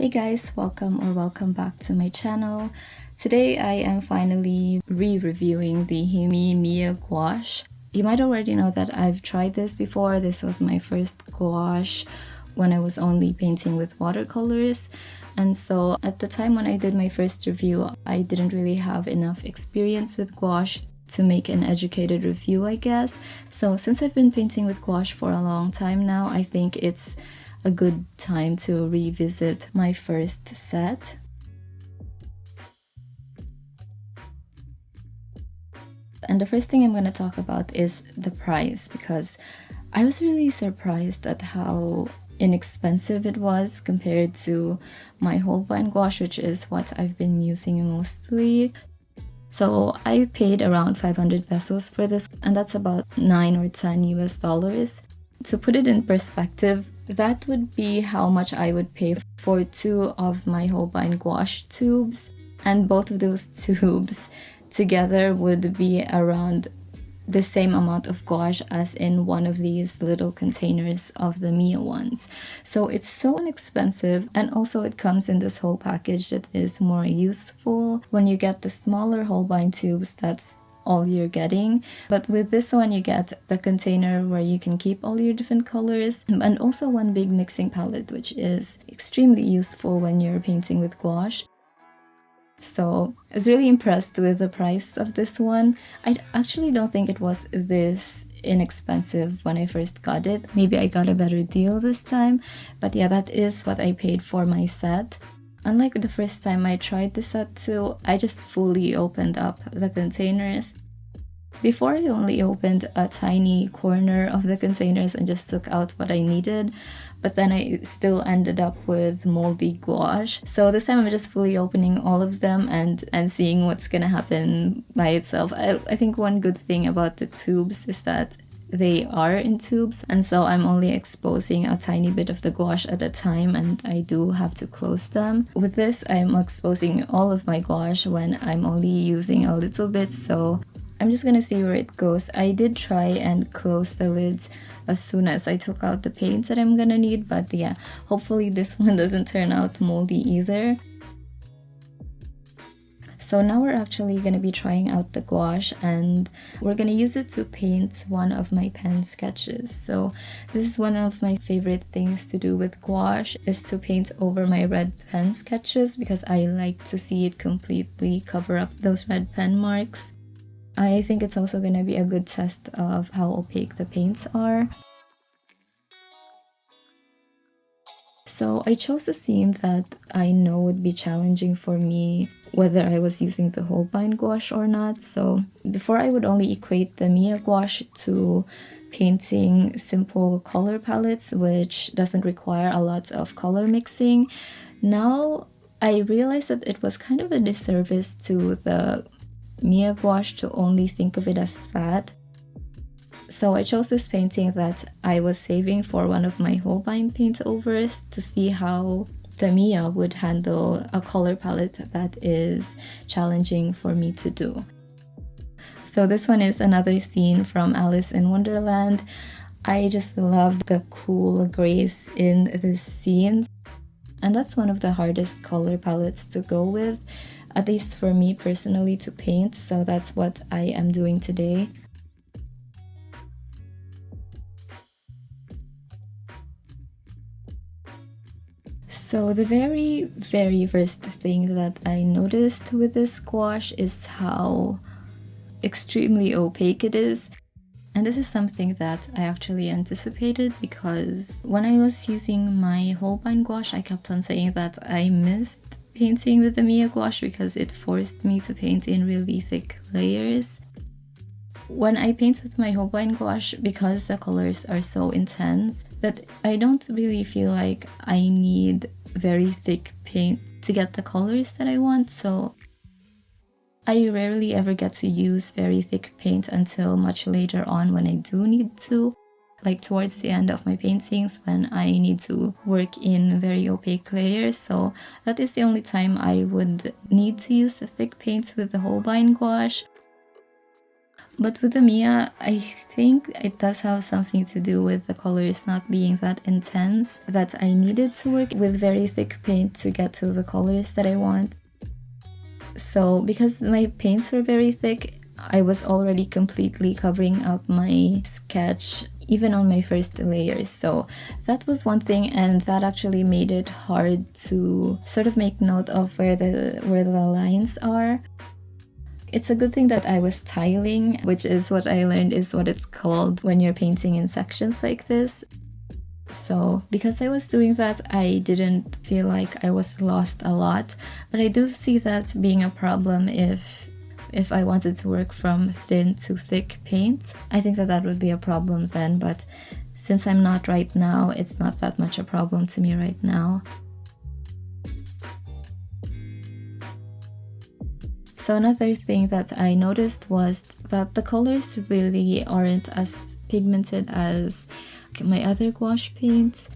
Hey guys, welcome back to my channel. Today I am finally re-reviewing the HIMI MIYA gouache. You might already know that I've tried this before. This was my first gouache when I was only painting with watercolors. And so at the time when I did my first review, I didn't really have enough experience with gouache to make an educated review, I guess. So since I've been painting with gouache for a long time now, I think it's a good time to revisit my first set. And the first thing I'm going to talk about is the price, because I was really surprised at how inexpensive it was compared to my Holbein gouache, which is what I've been using mostly. So I paid around 500 pesos for this, and that's about 9 or 10 US dollars. To put it in perspective, that would be how much I would pay for 2 of my Holbein gouache tubes, and both of those tubes together would be around the same amount of gouache as in one of these little containers of the Miya ones. So it's so inexpensive, and also it comes in this whole package that is more useful. When you get the smaller Holbein tubes, that's all you're getting, but with this one you get the container where you can keep all your different colors, and also one big mixing palette, which is extremely useful when you're painting with gouache. So I was really impressed with the price of this one. I actually don't think it was this inexpensive when I first got it. Maybe I got a better deal this time, but yeah, that is what I paid for my set. Unlike the first time I tried the set too, I just fully opened up the containers. Before, I only opened a tiny corner of the containers and just took out what I needed, but then I still ended up with moldy gouache. So this time I'm just fully opening all of them and seeing what's gonna happen by itself. I think one good thing about the tubes is that they are in tubes, and so I'm only exposing a tiny bit of the gouache at a time, and I do have to close them. With this, I'm exposing all of my gouache when I'm only using a little bit, so I'm just gonna see where it goes. I did try and close the lids as soon as I took out the paints that I'm gonna need, but yeah, hopefully this one doesn't turn out moldy either. So now we're actually going to be trying out the gouache, and we're going to use it to paint one of my pen sketches. So this is one of my favorite things to do with gouache, is to paint over my red pen sketches, because I like to see it completely cover up those red pen marks. I think it's also going to be a good test of how opaque the paints are. So I chose a scene that I know would be challenging for me, whether I was using the Holbein gouache or not. So before, I would only equate the Miya gouache to painting simple color palettes, which doesn't require a lot of color mixing. Now I realized that it was kind of a disservice to the Miya gouache to only think of it as that. So I chose this painting that I was saving for one of my Holbein paint-overs to see how the Miya would handle a color palette that is challenging for me to do. So this one is another scene from Alice in Wonderland. I just love the cool grays in this scene, and that's one of the hardest color palettes to go with, at least for me personally, to paint, so that's what I am doing today. So the very first thing that I noticed with this gouache is how extremely opaque it is. And this is something that I actually anticipated, because when I was using my Holbein gouache, I kept on saying that I missed painting with the Miya gouache because it forced me to paint in really thick layers. When I paint with my Holbein gouache, because the colors are so intense, that I don't really feel like I need very thick paint to get the colors that I want, so I rarely ever get to use very thick paint until much later on when I do need to, like towards the end of my paintings when I need to work in very opaque layers. So that is the only time I would need to use the thick paints with the Holbein gouache. But with the Miya, I think it does have something to do with the colors not being that intense, that I needed to work with very thick paint to get to the colors that I want. So because my paints were very thick, I was already completely covering up my sketch even on my first layers. So that was one thing, and that actually made it hard to sort of make note of where the lines are. It's a good thing that I was tiling, which is what I learned is what it's called when you're painting in sections like this. So because I was doing that, I didn't feel like I was lost a lot. But I do see that being a problem if I wanted to work from thin to thick paint. I think that that would be a problem then, but since I'm not right now, it's not that much a problem to me right now. So another thing that I noticed was that the colors really aren't as pigmented as my other gouache paints.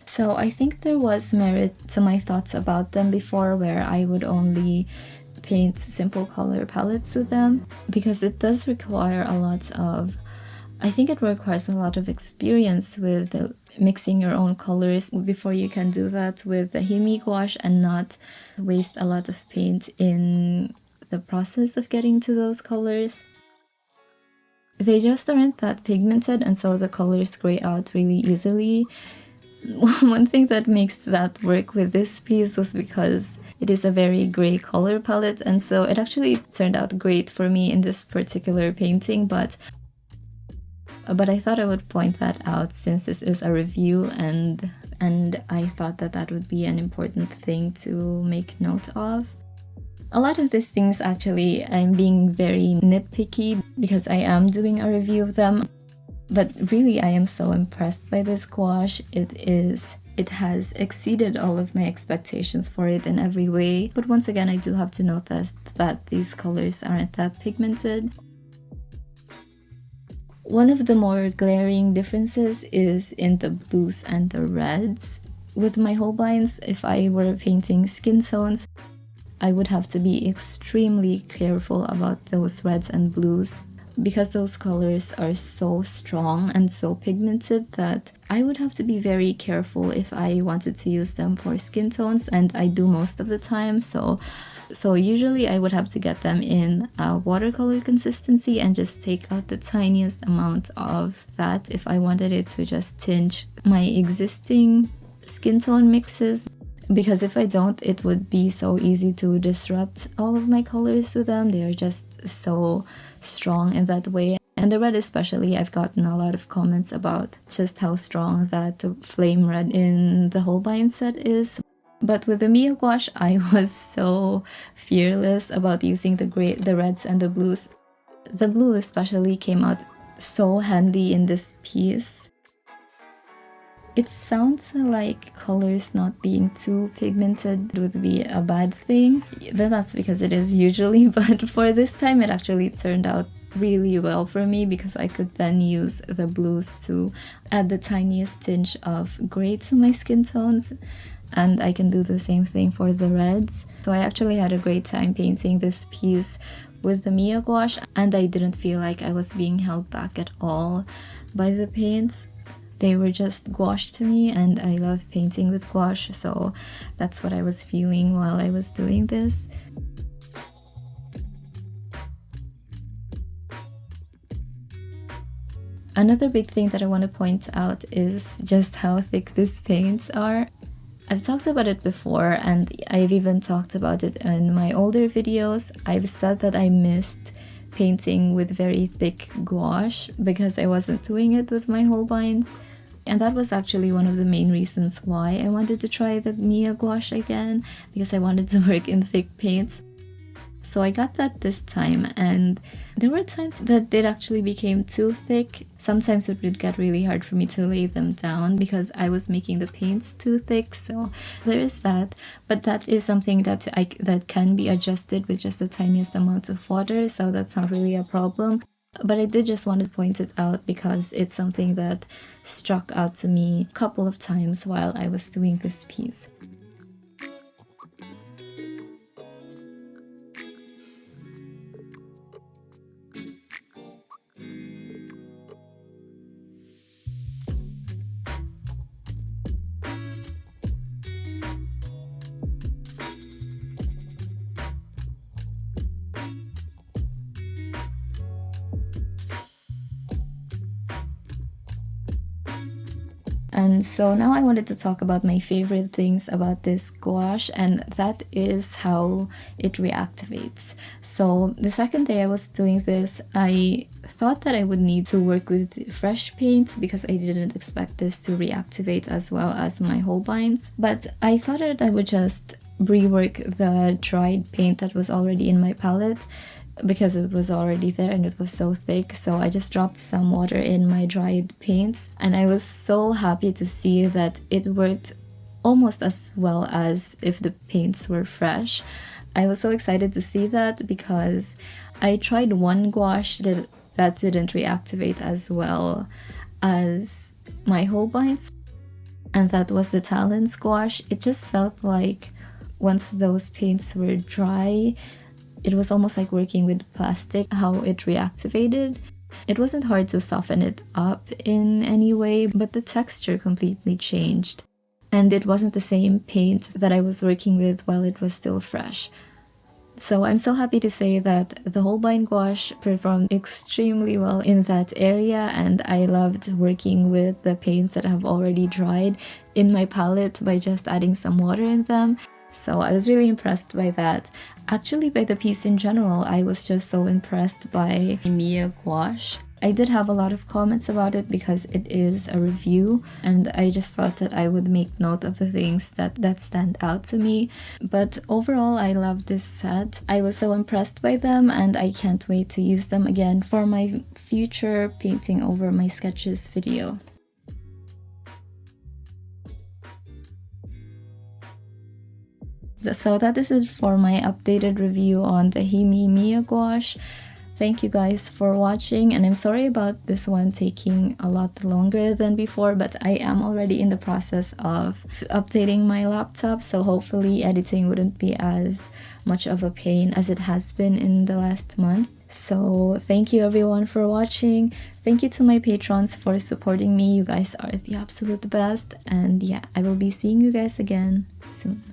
So I think there was merit to my thoughts about them before, where I would only paint simple color palettes with them, because it does require a lot of, I think it requires a lot of experience with mixing your own colors before you can do that with the HIMI gouache and not waste a lot of paint in the process of getting to those colors. They just aren't that pigmented, and so the colors gray out really easily. One thing that makes that work with this piece was because it is a very gray color palette, and so it actually turned out great for me in this particular painting, but I thought I would point that out since this is a review, and I thought that that would be an important thing to make note of. A lot of these things actually I'm being very nitpicky because I am doing a review of them, but really I am so impressed by this gouache. It has exceeded all of my expectations for it in every way, but once again I do have to note that these colors aren't that pigmented. One of the more glaring differences is in the blues and the reds. With my holbeins, if I were painting skin tones, I would have to be extremely careful about those reds and blues, because those colors are so strong and so pigmented that I would have to be very careful if I wanted to use them for skin tones, and I do most of the time. So usually I would have to get them in a watercolor consistency and just take out the tiniest amount of that if I wanted it to just tinge my existing skin tone mixes. Because if I don't, it would be so easy to disrupt all of my colors to them. They're just so strong in that way. And the red especially, I've gotten a lot of comments about just how strong that flame red in the Holbein set is. But with the Miya gouache, I was so fearless about using the reds and the blues. The blue especially came out so handy in this piece. It sounds like colors not being too pigmented would be a bad thing, but that's because it is usually, but for this time it actually turned out really well for me, because I could then use the blues to add the tiniest tinge of gray to my skin tones, and I can do the same thing for the reds. So I actually had a great time painting this piece with the Miya gouache, and I didn't feel like I was being held back at all by the paints. They were just gouache to me, and I love painting with gouache, so that's what I was feeling while I was doing this. Another big thing that I want to point out is just how thick these paints are. I've talked about it before, and I've even talked about it in my older videos. I've said that I missed painting with very thick gouache because I wasn't doing it with my holbeins. And that was actually one of the main reasons why I wanted to try the Miya gouache again, because I wanted to work in thick paints. So I got that this time, and there were times that it actually became too thick. Sometimes it would get really hard for me to lay them down because I was making the paints too thick, so there is that. But that is something that that can be adjusted with just the tiniest amount of water, so that's not really a problem. But I did just want to point it out because it's something that struck out to me a couple of times while I was doing this piece. And so now I wanted to talk about my favorite things about this gouache, and that is how it reactivates. So the second day I was doing this, I thought that I would need to work with fresh paint because I didn't expect this to reactivate as well as my holbeins. But I thought that I would just rework the dried paint that was already in my palette, because it was already there and it was so thick. So I just dropped some water in my dried paints, and I was so happy to see that it worked almost as well as if the paints were fresh. I was so excited to see that because I tried one gouache that didn't reactivate as well as my holbeins, and that was the Talons gouache. It just felt like once those paints were dry, it was almost like working with plastic, how it reactivated. It wasn't hard to soften it up in any way, but the texture completely changed. And it wasn't the same paint that I was working with while it was still fresh. So I'm so happy to say that the Holbein gouache performed extremely well in that area, and I loved working with the paints that have already dried in my palette by just adding some water in them. So I was really impressed by that. Actually, by the piece in general, I was just so impressed by HIMI MIYA gouache. I did have a lot of comments about it because it is a review, and I just thought that I would make note of the things that stand out to me. But overall, I love this set. I was so impressed by them, and I can't wait to use them again for my future painting over my sketches video. So that is it for my updated review on the HIMI MIYA gouache. Thank you guys for watching, and I'm sorry about this one taking a lot longer than before, but I am already in the process of updating my laptop, so hopefully editing wouldn't be as much of a pain as it has been in the last month. So thank you everyone for watching. Thank you to my patrons for supporting me. You guys are the absolute best, and yeah, I will be seeing you guys again soon.